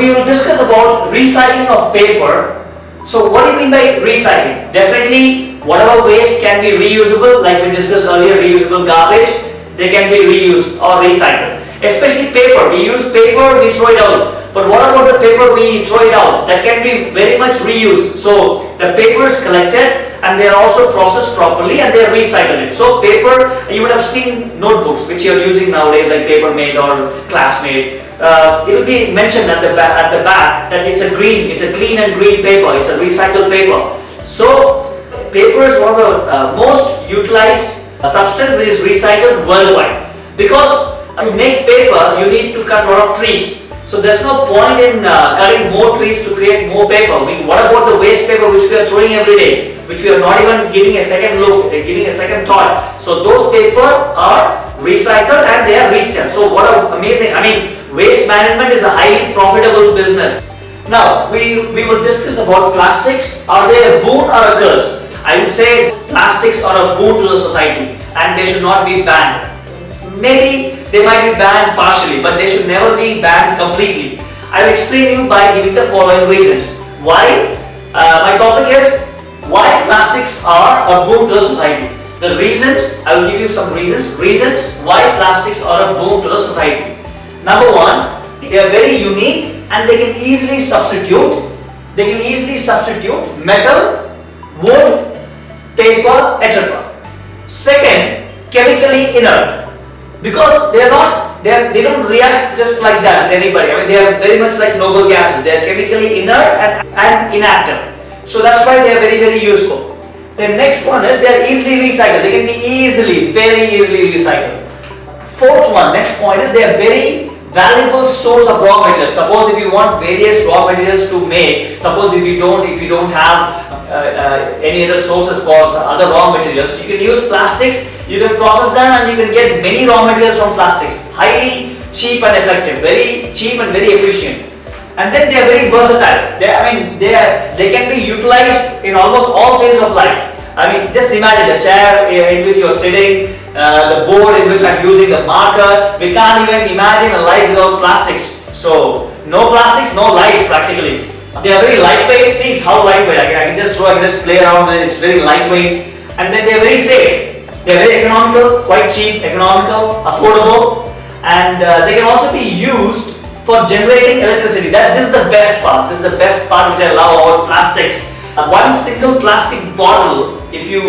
We will discuss about recycling of paper. So what do you mean by recycling? Definitely whatever waste can be reusable, like we discussed earlier, reusable garbage, they can be reused or recycled. Especially paper, we use paper, we throw it out. But what about the paper we throw it out? That can be very much reused. So the paper is collected and they are also processed properly and they are recycled. So paper, you would have seen notebooks which you are using nowadays like Papermate or Classmate. It will be mentioned at the back that it's a clean and green paper, it's a recycled paper. So paper is one of the most utilized substance which is recycled worldwide. Because to make paper you need to cut a lot of trees. So there's no point in cutting more trees to create more paper. What about the waste paper which we are throwing every day, which we are not even giving a second look, giving a second thought. So those paper are recycled and they are resold. So what amazing, waste management is a highly profitable business. Now we will discuss about plastics. Are they a boon or a curse? I would say plastics are a boon to the society and they should not be banned. Maybe they might be banned partially, but they should never be banned completely. I will explain you by giving the following reasons. Why? My topic is why plastics are a boon to the society. The reasons, I will give you some reasons. Reasons why plastics are a boon to the society. Number one, they are very unique and they can easily substitute. They can easily substitute metal, wood, paper, etc. Second, chemically inert. Because they don't react just like that with anybody. They are very much like noble gases. They are chemically inert and inactive. So that's why they are very, very useful. The next one is they are easily recycled. They can be very easily recycled. Fourth one, next point is they are very valuable source of raw materials. Suppose if you want various raw materials to make, suppose if you don't have any other sources for other raw materials, you can use plastics, you can process them and you can get many raw materials from plastics. Highly cheap and effective, very cheap and very efficient. And then they are very versatile. They can be utilized in almost all fields of life. Just imagine the chair in which you are sitting, the board in which I am using, the marker. We can't even imagine a life without plastics. So no plastics, no life practically. They are very lightweight. See, it's how lightweight. I can just play around with it. It's very lightweight. And then they are very safe. They are very economical, quite cheap, economical, affordable, and they can also be used for generating electricity. This is the best part. This is the best part which I love about plastics. One single plastic bottle, if you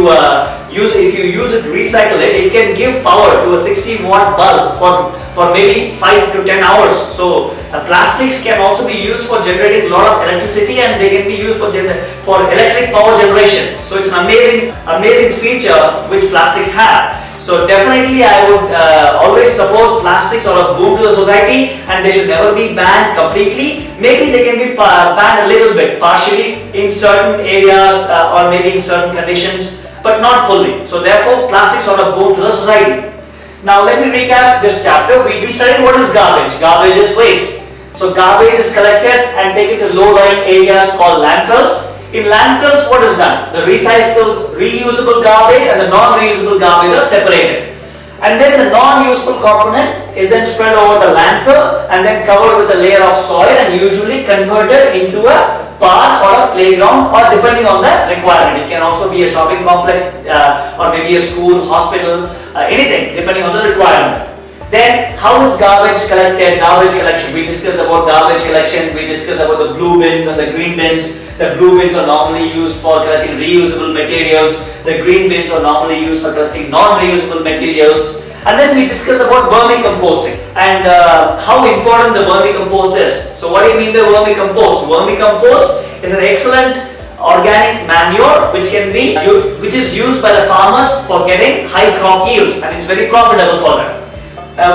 use it, recycle it, it can give power to a 60-watt bulb for maybe 5 to 10 hours. So plastics can also be used for generating a lot of electricity and they can be used for electric power generation. So it's an amazing feature which plastics have. So definitely I would always support plastics are a boon to the society and they should never be banned completely. Maybe they can be banned a little bit, partially in certain areas or maybe in certain conditions, but not fully. So therefore plastics are a boon to the society. Now let me recap this chapter. We studied what is garbage. Garbage is waste. So garbage is collected and taken to low-lying areas called landfills. In landfills, what is done? The reusable garbage and the non-reusable garbage are separated. And then the non-useful component is then spread over the landfill and then covered with a layer of soil and usually converted into a park or a playground or depending on the requirement. It can also be a shopping complex or maybe a school, hospital, anything depending on the requirement. Then how is garbage collected? Garbage collection. We discussed about garbage collection. We discussed about the blue bins and the green bins. The blue bins are normally used for collecting reusable materials. The green bins are normally used for collecting non-reusable materials. And then we discussed about vermicomposting and how important the vermicompost is. So what do you mean by vermicompost? Vermicompost is an excellent organic manure which is used by the farmers for getting high crop yields and it's very profitable for them.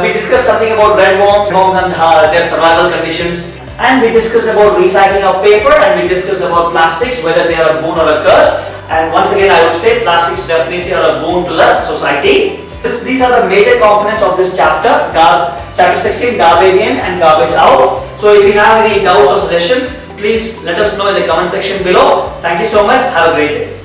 We discussed something about red worms and their survival conditions, and we discussed about recycling of paper, and we discussed about plastics, whether they are a boon or a curse. And once again I would say plastics definitely are a boon to the society. These are the major components of this chapter, chapter 16, garbage in and garbage out. So if you have any doubts or suggestions, please let us know in the comment section below. Thank you so much. Have a great day.